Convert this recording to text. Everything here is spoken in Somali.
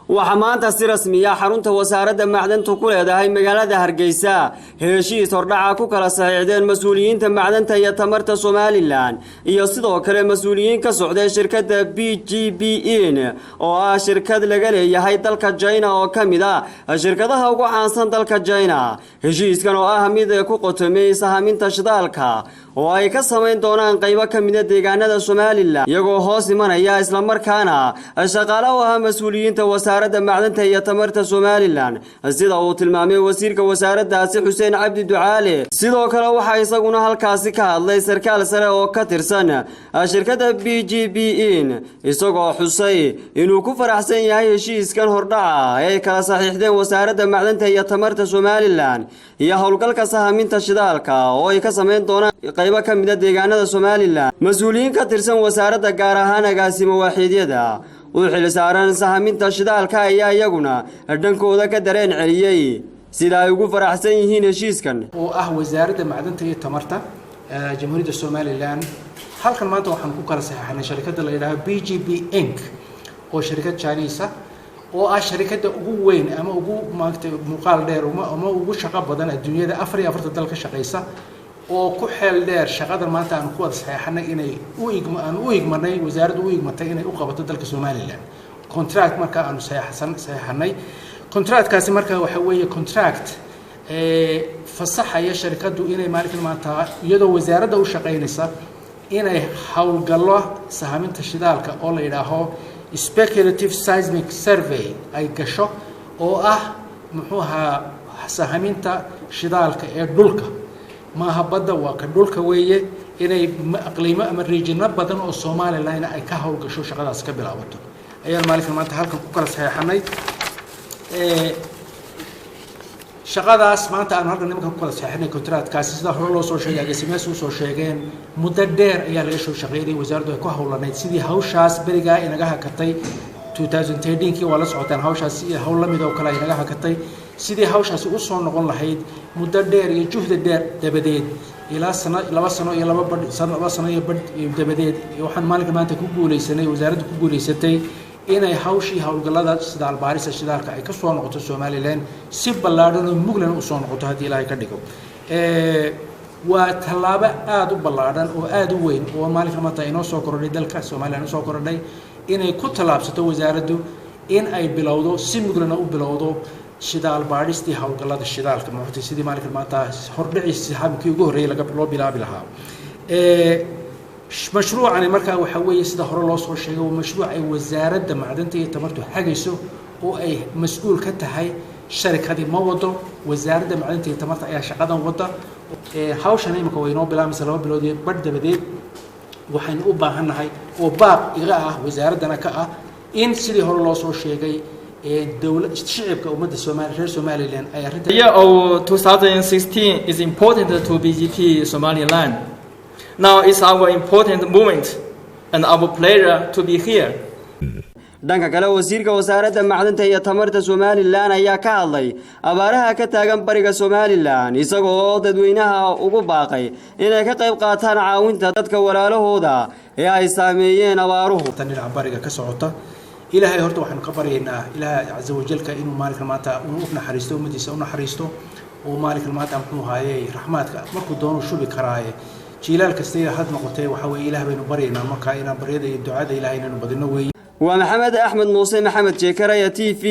waxaa maanta si rasmi ah xarunta wasaaradda macdanta ku leedahay magaalada Hargeysa heshiis hordhaca ku kala saxiixdeen mas'uuliyiinta macdanta iyo tamarta Soomaaliland iyo sidoo kale mas'uuliyiin ka socday shirkadda PGBN oo ah shirkad laga leeyahay dalka China oo kamid ah shirkadaha ugu caansan dalka China. heshiiskan oo ah mid ku qotomay sahaminta shidaalka oo ay ka sameyn doonaan qaybo kamid ah deegaanada Soomaaliland iyagoo hoos imanaya isla markaana shaqaalaha ah mas'uuliyiinta wasaaradda macdanta iyo tamarta Soomaaliland sida uu tilmaamay wasiirka wasaaraddaasi Xuseen Cabdi Ducaale. sidoo kale waxa isaguna halkaasi ka hadlay sarkaal sare oo ka tirsan shirkadda PGBN isagoo xusay inuu ku faraxsan yahay heshiiskan hordhaca ay kala saxiixdeen wasaaradda macdanta iyo tamarta Soomaaliland iyo howlgalka sahaminta shidaalka oo ay ka sameyn doonaan qaybo kamid ah deegaanada Soomaaliland. mas'uuliyiin ka tirsan wasaaradda gaar ahaan agaasimo waaxidyada oo xil saaran sahaminta shidaalka ayaa iyaguna dhankooda ka dareen celiyay sida ay ugu faraxsan yihiin heshiiskan oo ah wasaaradda macdanta iyo tamarta jamhuuriyadda Soomaaliland. halkan maanta waxaan ku kala saxiixnay shirkadda la yiraahdo PGB Inc oo shirkad Chinese oo ah shirkadda ugu weyn ama ugu maagtay muuqaal dheer ama ugu shaqo badan adduunyada 44 dal ka shaqeysa oo ku xeel dheer shaqada maanta aan ku wada saxiixnay inay u igmanay wasaaraddu u igmatay inay u qabato dalka Soomaaliland contract marka aan saxiixnay contractkaasi marka waxa weeye contract fasaxaya shirkaddu inay maalinkan maanta iyadoo wasaaradda u shaqeynaysa inay hawlgallo sahaminta shidaalka oo la yiraahdo speculative seismic survey ay gasho oo ah muxuu ahaa sahaminta shidaalka ee dhulka maaha badda waa ka dhulka weeye inay aqliimo ama regional badan oo Soomaaliland ay ka hawlgasho shaqadaas ka bilaabato ayaan maalinkan maanta halkan ku kala saxiixnay shaqadaas maanta aan halkan nimanka ku kala saxiixnay contractkaasi sida hore loo soo sheegay agasimaas uu soo sheegeen muddo dheer ayaa laga soo shaqeeyay wasaaraddu ay ku hawlanayd sidii hawshaas bariga inaga hakatay 2013kii waa la socotaan hawshaas iyo hawl la mid oo kale inaga hakatay sidii hawshaas u soo noqon lahayd muddo dheer iyo juhdi dheer dabadeed ilaa laba sano iyo badh dabadeed waxaan maalinka maanta ku guuleysanay wasaaraddu ku guuleysatay inay hawshii hawlgallada shidaal baarista shidaalka ay ka soo noqoto Soomaaliland si ballaaran oo muglan u soo noqoto hadii Ilaahay ka dhigo waa tallaabo aad u ballaaran oo aad u weyn oo maalinka maanta inoo soo korodhay dalka Soomaaliland soo korodhay inay ku talaabsato wasaaraddu in ay bilowdo si muglan u bilowdo shidaal baaristii hawlgallada shidaalka maanta sidii maalinka maanta hordhiciisa habkii ugu horeeyay loo bilaabi lahaa مشروعنا مركا وحوي سيدا هور لو سو شيغay مشروع ay wasaaradda macdanta iyo tamartu xagayso oo ay mas'uul ka tahay shirkadii ma wado wasaaradda macdanta iyo tamarta ayaa shaqadan wada hawshan imika way noo bilaabmaysa 2 bilood badh dabadeed waxaan u baahanahay oo baaq iga ah wasaaraddana ka ah in sidii hore loo soo sheegay dawladda shicibka ummadda Soomaaliland ay arrinta year of 2016 is important to BGP Somaliland. Now it's our important moment and our pleasure to be here. dhanka kale wasiirka wasaaradda macdanta iyo tamarta Soomaaliland ayaa ka hadlay abaaraha ka taagan bariga Soomaaliland isagoo dadweynaha ugu baaqay inay ka qayb qaataan caawinta dadka walaalahooda ee ay saameeyeen abaaruhu tan bariga ka socota ilaahay horta waxaan ka baryaynaa ilaahay azza wa jalla inuu maalinka maanta uu u naxariisto umadiisa u naxariisto oo maalinka maanta muxuu haayay raxmaadka markuu doono shubi karaaye jiilal kasta had noqotay waxa way ilaahay baynu baryaynaa marka inaan baryada iyo ducada ilaahay inuu badino weey waa Maxamed Axmed Muuse Maxamed Jeekara TV